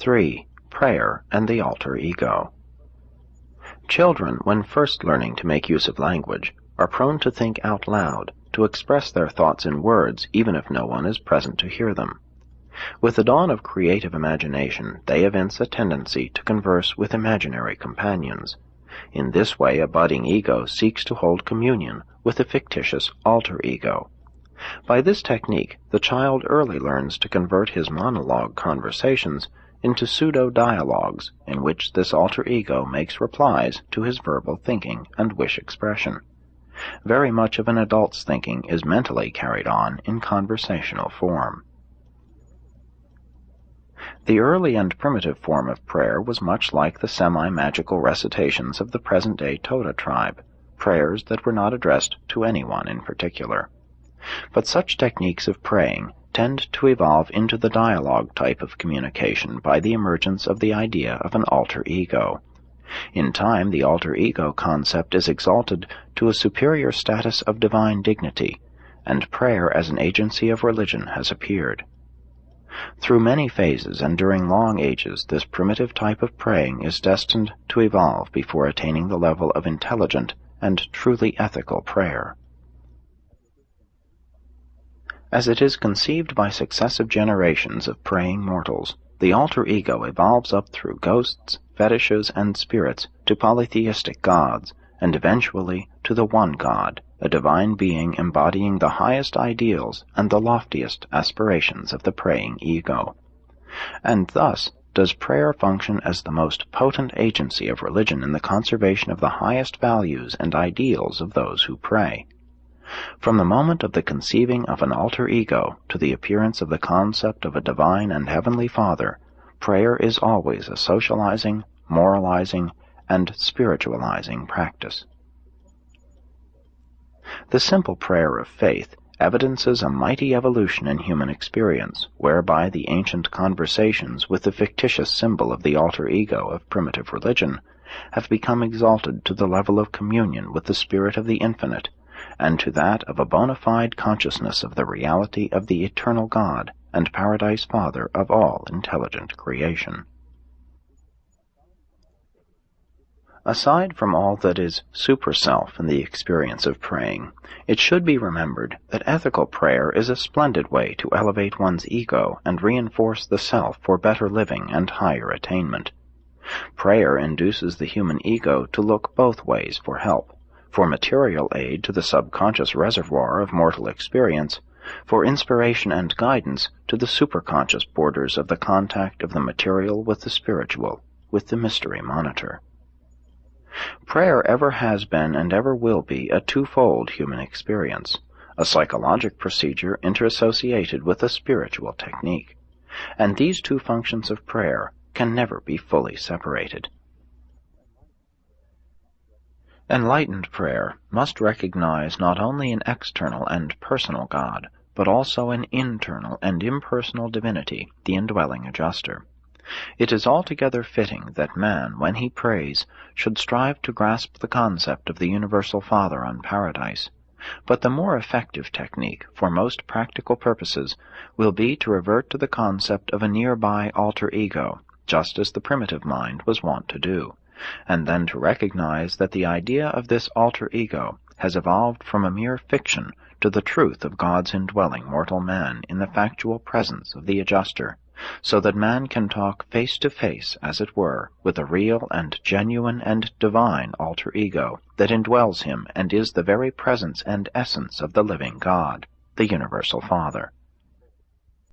3. Prayer and the alter ego. Children, when first learning to make use of language, are prone to think out loud, to express their thoughts in words even if no one is present to hear them. With the dawn of creative imagination, they evince a tendency to converse with imaginary companions. In this way, a budding ego seeks to hold communion with a fictitious alter ego. By this technique, the child early learns to convert his monologue conversations into pseudo-dialogues in which this alter ego makes replies to his verbal thinking and wish expression. Very much of an adult's thinking is mentally carried on in conversational form. The early and primitive form of prayer was much like the semi-magical recitations of the present-day Toda tribe, prayers that were not addressed to anyone in particular. But such techniques of praying tend to evolve into the dialogue type of communication by the emergence of the idea of an alter ego. In time, the alter ego concept is exalted to a superior status of divine dignity, and prayer as an agency of religion has appeared. Through many phases and during long ages, this primitive type of praying is destined to evolve before attaining the level of intelligent and truly ethical prayer. As it is conceived by successive generations of praying mortals, the alter ego evolves up through ghosts, fetishes, and spirits to polytheistic gods, and eventually to the one God, a divine being embodying the highest ideals and the loftiest aspirations of the praying ego. And thus does prayer function as the most potent agency of religion in the conservation of the highest values and ideals of those who pray. From the moment of the conceiving of an alter ego to the appearance of the concept of a divine and heavenly Father, prayer is always a socializing, moralizing, and spiritualizing practice. The simple prayer of faith evidences a mighty evolution in human experience, whereby the ancient conversations with the fictitious symbol of the alter ego of primitive religion have become exalted to the level of communion with the Spirit of the Infinite, and to that of a bona fide consciousness of the reality of the eternal God and Paradise Father of all intelligent creation. Aside from all that is super-self in the experience of praying, it should be remembered that ethical prayer is a splendid way to elevate one's ego and reinforce the self for better living and higher attainment. Prayer induces the human ego to look both ways for help, for material aid to the subconscious reservoir of mortal experience, for inspiration and guidance to the superconscious borders of the contact of the material with the spiritual, with the mystery monitor. Prayer ever has been and ever will be a twofold human experience, a psychologic procedure interassociated with a spiritual technique, and these two functions of prayer can never be fully separated. Enlightened prayer must recognize not only an external and personal God, but also an internal and impersonal divinity, the indwelling adjuster. It is altogether fitting that man, when he prays, should strive to grasp the concept of the Universal Father on Paradise. But the more effective technique, for most practical purposes, will be to revert to the concept of a nearby alter ego, just as the primitive mind was wont to do, and then to recognize that the idea of this alter ego has evolved from a mere fiction to the truth of God's indwelling mortal man in the factual presence of the adjuster, so that man can talk face to face, as it were, with a real and genuine and divine alter ego that indwells him and is the very presence and essence of the living God, the Universal Father.